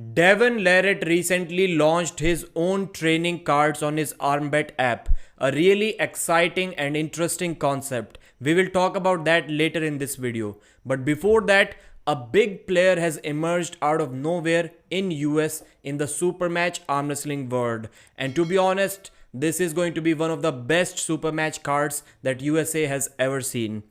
Devin Larratt recently launched his own training cards on his armbet app. A really exciting and interesting concept. We will talk about that later in this video. But before that, a big player has emerged out of nowhere in US in the super match arm wrestling world. And to be honest, this is going to be one of the best super match cards that USA has ever seen.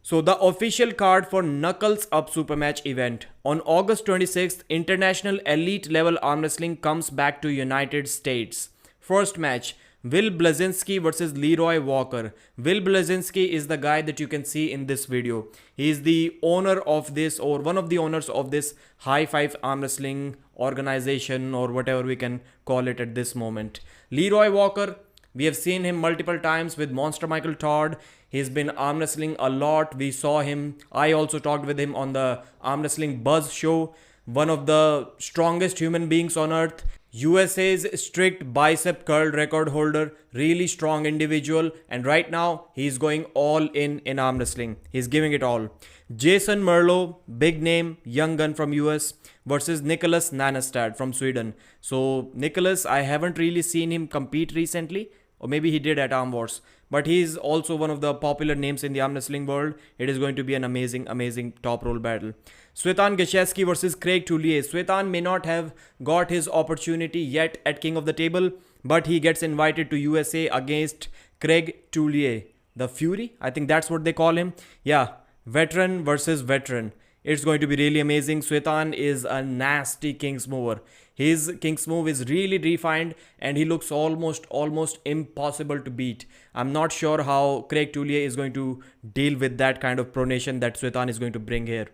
So the official card for Knuckles Up Supermatch event. On August 26th, International Elite Level Arm Wrestling comes back to United States. First match, Will Blazinski versus Leroy Walker. Will Blazinski is the guy that you can see in this video. He is the owner of this, or one of the owners of this High Five Arm Wrestling organization, or whatever we can call it at this moment. Leroy Walker, we have seen him multiple times with Monster Michael Todd. He's been arm wrestling a lot. We saw him. I also talked with him on the Arm Wrestling Buzz show. One of the strongest human beings on earth. USA's strict bicep curl record holder. Really strong individual. And right now, he's going all in arm wrestling. He's giving it all. Jason Merlo, big name, young gun from US, versus Nicholas Nanestad from Sweden. So Nicholas, I haven't really seen him compete recently. Or maybe he did at Arm Wars. But he's also one of the popular names in the arm wrestling world. It is going to be an amazing top roll battle. Svetan Gachevsky versus Craig Tullier. Svetan may not have got his opportunity yet at King of the Table, but he gets invited to USA against Craig Tullier. The Fury? I think that's what they call him. Yeah, veteran versus veteran. It's going to be really amazing. Svetan is a nasty King's mover. His King's move is really refined and he looks almost impossible to beat. I'm not sure how Craig Tullier is going to deal with that kind of pronation that Svetan is going to bring here.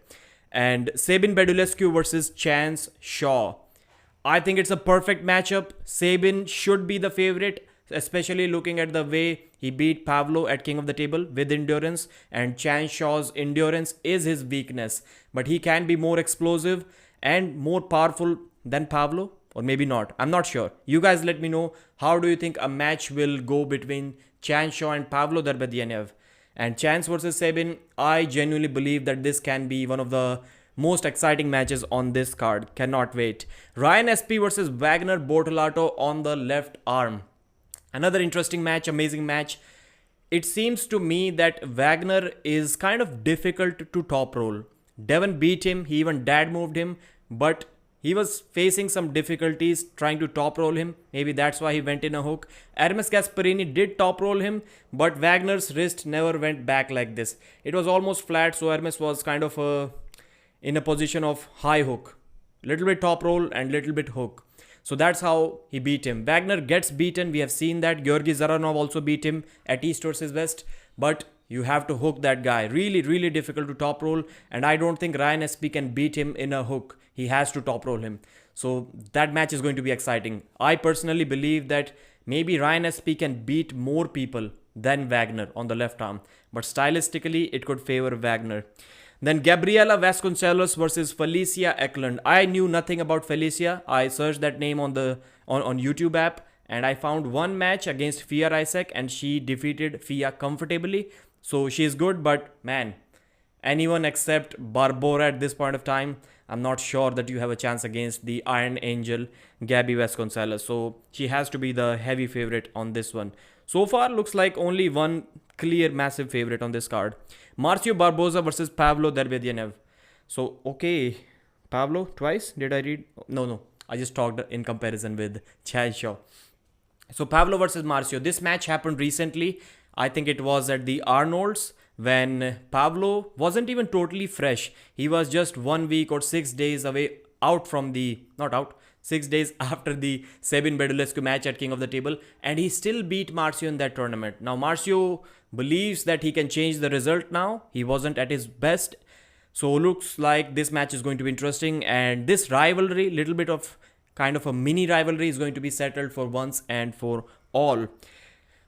And Sabin Bedulescu versus Chance Shaw. I think it's a perfect matchup. Sabin should be the favorite, especially looking at the way he beat Pavlo at King of the Table with endurance, and Chance Shaw's endurance is his weakness, but he can be more explosive and more powerful than Pavlo, or maybe not. I'm not sure. You guys let me know, how do you think a match will go between Chance Shaw and Pavlo Darbadiev? And Chance versus Sabin, I genuinely believe that this can be one of the most exciting matches on this card. Cannot wait. Ryan SP versus Wagner Bortolato on the left arm. Another interesting match, amazing match. It seems to me that Wagner is kind of difficult to top roll. Devon beat him, he even dad moved him, but he was facing some difficulties trying to top roll him. Maybe that's why he went in a hook. Hermes Gasparini did top roll him, but Wagner's wrist never went back like this. It was almost flat, so Hermes was kind of in a position of high hook. Little bit top roll and little bit hook. So that's how he beat him. Wagner gets beaten. We have seen that. Georgi Zaranov also beat him at East versus West. But you have to hook that guy. Really difficult to top roll. And I don't think Ryan SP can beat him in a hook. He has to top roll him. So that match is going to be exciting. I personally believe that maybe Ryan SP can beat more people than Wagner on the left arm. But stylistically, it could favor Wagner. Then Gabriela Vasconcelos versus Felicia Eklund. I knew nothing about Felicia. I searched that name on YouTube app and I found one match against Fia Isaac and she defeated Fia comfortably. So she's good, but man, anyone except Barbora at this point of time, I'm not sure that you have a chance against the Iron Angel, Gabby Vasconcelos. So she has to be the heavy favorite on this one. So far, looks like only one clear massive favorite on this card. Marcio Barboza versus Pavlo Darbadiev. So, okay, Pavlo twice? Did I read? No. I just talked in comparison with Chance Shaw. So, Pavlo versus Marcio. This match happened recently. I think it was at the Arnold's when Pavlo wasn't even totally fresh. He was just 1 week or 6 days away out from the, not out, 6 days after the Sabin Bedulescu match at King of the Table, and he still beat Marcio in that tournament. Now Marcio believes that he can change the result now. He wasn't at his best. So looks like this match is going to be interesting, and this rivalry, little bit of kind of a mini rivalry, is going to be settled for once and for all.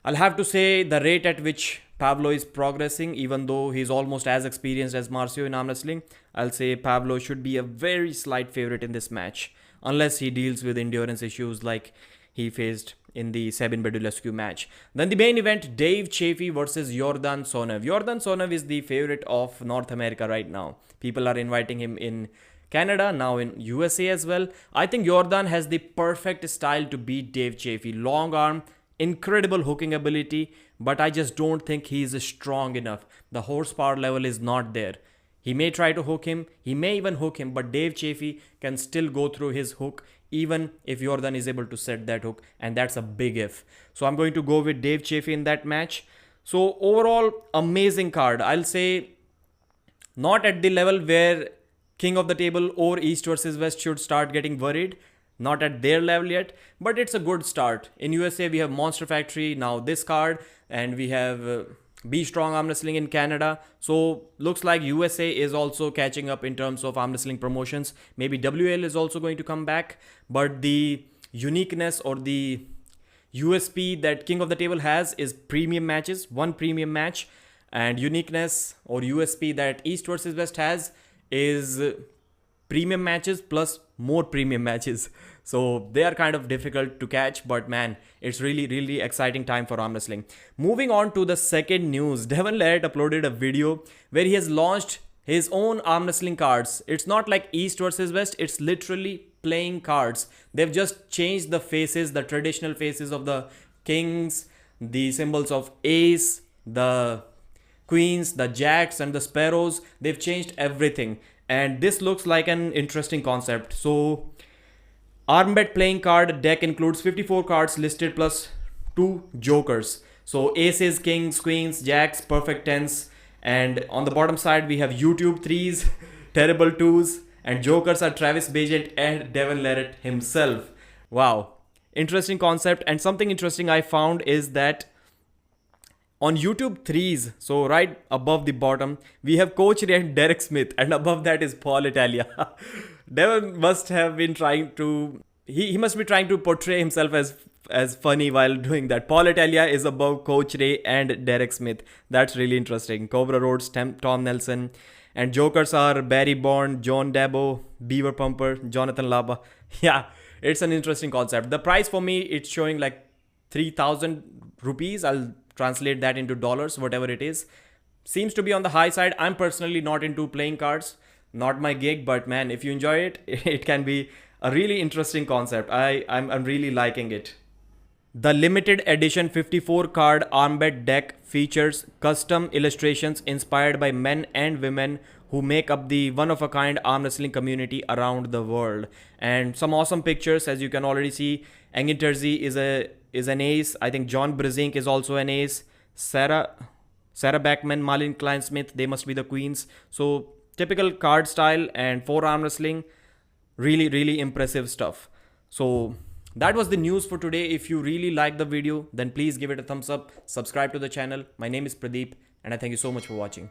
I'll have to say the rate at which Pavlo is progressing, even though he's almost as experienced as Marcio in arm wrestling, I'll say Pavlo should be a very slight favorite in this match, unless he deals with endurance issues like he faced in the Sabin Bedulescu match. Then the main event, Dave Chaffee versus Yordan Sonev. Yordan Sonev is the favorite of North America right now. People are inviting him in Canada, now in USA as well. I think Jordan has the perfect style to beat Dave Chaffee. Long arm, incredible hooking ability, but I just don't think he is strong enough. The horsepower level is not there. He may try to hook him, he may even hook him, but Dave Chaffee can still go through his hook even if Jordan is able to set that hook, and that's a big if. So I'm going to go with Dave Chaffee in that match. So overall, amazing card. I'll say not at the level where King of the Table or East versus West should start getting worried. Not at their level yet, but it's a good start. In USA, we have Monster Factory, now this card, and we have Be Strong Arm Wrestling in Canada. So looks like USA is also catching up in terms of arm wrestling promotions. Maybe WL is also going to come back, but the uniqueness or the USP that King of the Table has is premium matches, one premium match, and uniqueness or USP that East versus West has is premium matches plus more premium matches. So they are kind of difficult to catch, but man, it's really exciting time for arm wrestling. Moving on to the second news, Devin Larratt uploaded a video where he has launched his own arm wrestling cards. It's not like East versus West, it's literally playing cards. They've just changed the faces, the traditional faces of the kings, the symbols of ace, the queens, the jacks and the sparrows. They've changed everything, and this looks like an interesting concept. So armbet playing card deck includes 54 cards listed plus 2 jokers. So aces, kings, queens, jacks, perfect tens, and on the bottom side we have YouTube 3s, terrible 2s, and jokers are Travis Bagent and Devin Larratt himself. Wow, interesting concept. And something interesting I found is that on YouTube 3s, so right above the bottom, we have Coach Ray and Derek Smith, and above that is Paul Italia. Devin must have been trying to, he must be trying to portray himself as funny while doing that. Paul Italia is above Coach Ray and Derek Smith. That's really interesting. Cobra Rhodes, Tom Nelson, and jokers are Barry Bond, John Dabo, Beaver Pumper, Jonathan Laba. Yeah, it's an interesting concept. The price for me, it's showing like 3,000 rupees. I'll translate that into dollars, whatever it is. Seems to be on the high side. I'm personally not into playing cards, not my gig, but man, if you enjoy it, it can be a really interesting concept. I'm really liking it. The limited edition 54 card armbet deck features custom illustrations inspired by men and women who make up the one-of-a-kind arm wrestling community around the world. And some awesome pictures, as you can already see. Engin Terzi is an ace. I think John Brezink is also an ace. Sarah Backman, Malin Klein-Smith, they must be the queens. So typical card style and for arm wrestling, really impressive stuff. So that was the news for today. If you really liked the video, then please give it a thumbs up, subscribe to the channel. My name is Pradeep, and I thank you so much for watching.